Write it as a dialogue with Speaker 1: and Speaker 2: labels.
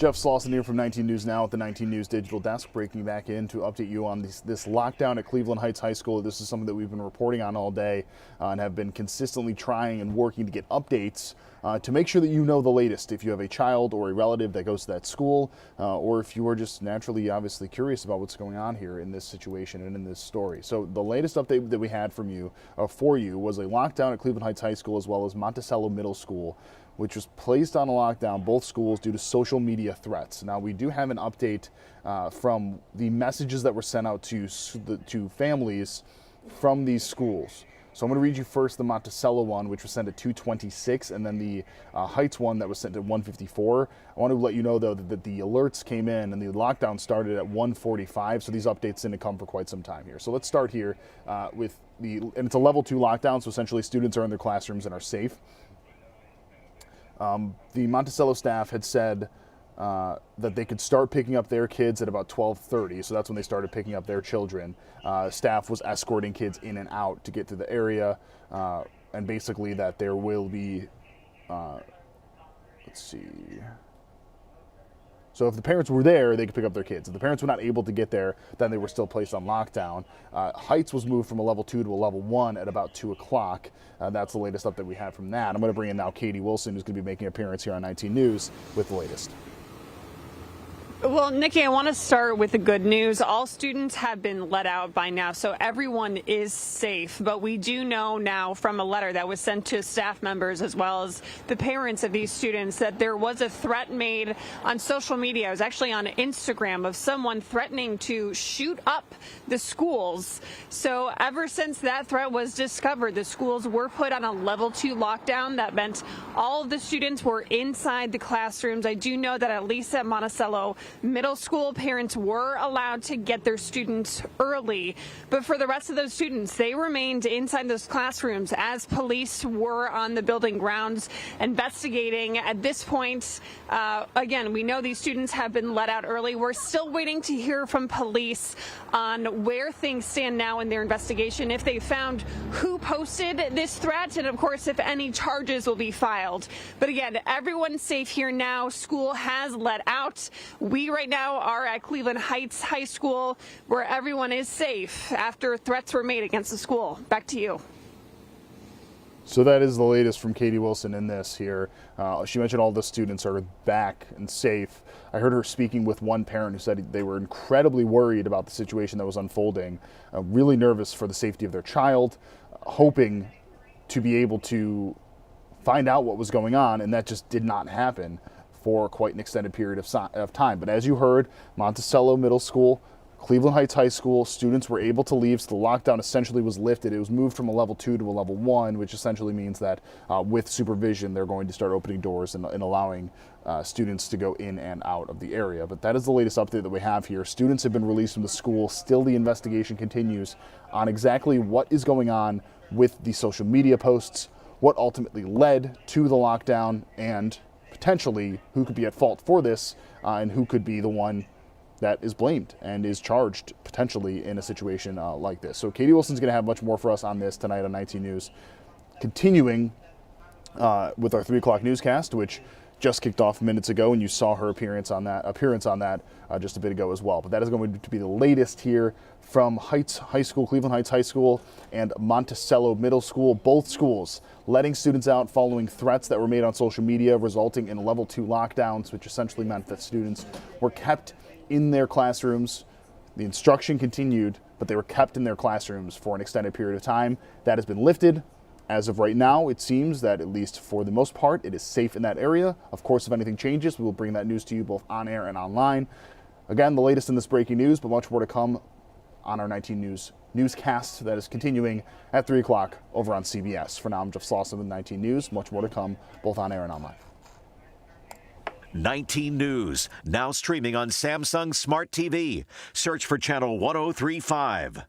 Speaker 1: Jeff Slauson here from 19 News Now at the 19 News Digital Desk, breaking back in to update you on this lockdown at Cleveland Heights High School. This is something that we've been reporting on all day and have been consistently trying and working to get updates to make sure that you know the latest. If you have a child or a relative that goes to that school, or if you are just naturally, obviously curious about what's going on here in this situation and in this story. So the latest update that we had from you, for you, was a lockdown at Cleveland Heights High School as well as Monticello Middle School, which was placed on a lockdown, both schools, due to social media threats. Now, we do have an update from the messages that were sent out to families from these schools. So I'm going to read you first the Monticello one, which was sent at 2:26, and then the Heights one that was sent at 1:54. I want to let you know, though, that the alerts came in and the lockdown started at 1:45, so these updates didn't come for quite some time here. So let's start here with and it's a level 2 lockdown, so essentially students are in their classrooms and are safe. The Monticello staff had said that they could start picking up their kids at about 12:30, so that's when they started picking up their children. Staff was escorting kids in and out to get to the area, and basically that there will be, let's see. So if the parents were there, they could pick up their kids. If the parents were not able to get there, then they were still placed on lockdown. Heights was moved from a level 2 to a level 1 at about 2 o'clock. That's the latest update we have from that. I'm going to bring in now Katie Wilson, who's going to be making an appearance here on 19 News with the latest.
Speaker 2: Well, Nikki, I want to start with the good news. All students have been let out by now, so everyone is safe. But we do know now from a letter that was sent to staff members as well as the parents of these students that there was a threat made on social media. It was actually on Instagram of someone threatening to shoot up the schools. So ever since that threat was discovered, the schools were put on a level 2 lockdown. That meant all of the students were inside the classrooms. I do know that at least at Monticello Middle School, parents were allowed to get their students early, but for the rest of those students, they remained inside those classrooms as police were on the building grounds investigating. At this point, again, we know these students have been let out early. We're still waiting to hear from police on where things stand now in their investigation, if they found who posted this threat, and of course, if any charges will be filed. But again, everyone's safe here now. School has let out. We right now are at Cleveland Heights High School, where everyone is safe after threats were made against the school. Back to you.
Speaker 1: So that is the latest from Katie Wilson in this here. She mentioned all the students are back and safe. I heard her speaking with one parent who said they were incredibly worried about the situation that was unfolding, really nervous for the safety of their child, hoping to be able to find out what was going on, and that just did not happen for quite an extended period of time. But as you heard, Monticello Middle School, Cleveland Heights High School, students were able to leave, so the lockdown essentially was lifted. It was moved from a level 2 to a level 1, which essentially means that with supervision, they're going to start opening doors and allowing students to go in and out of the area. But that is the latest update that we have here. Students have been released from the school. Still, the investigation continues on exactly what is going on with the social media posts, what ultimately led to the lockdown, and potentially who could be at fault for this, and who could be the one that is blamed and is charged potentially in a situation like this. So Katie Wilson's going to have much more for us on this tonight on 19 News. Continuing with our 3 o'clock newscast, which just kicked off minutes ago, and you saw her appearance on that just a bit ago as well. But that is going to be the latest here from Heights High School, Cleveland Heights High School, and Monticello Middle School. Both schools letting students out following threats that were made on social media, resulting in level 2 lockdowns, which essentially meant that students were kept in their classrooms. The instruction continued, but they were kept in their classrooms for an extended period of time. That has been lifted. As of right now, it seems that, at least for the most part, it is safe in that area. Of course, if anything changes, we will bring that news to you both on air and online. Again, the latest in this breaking news, but much more to come on our 19 News newscast that is continuing at 3 o'clock over on CBS. For now, I'm Jeff Slauson with 19 News. Much more to come, both on air and online.
Speaker 3: 19 News, now streaming on Samsung Smart TV. Search for channel 1035.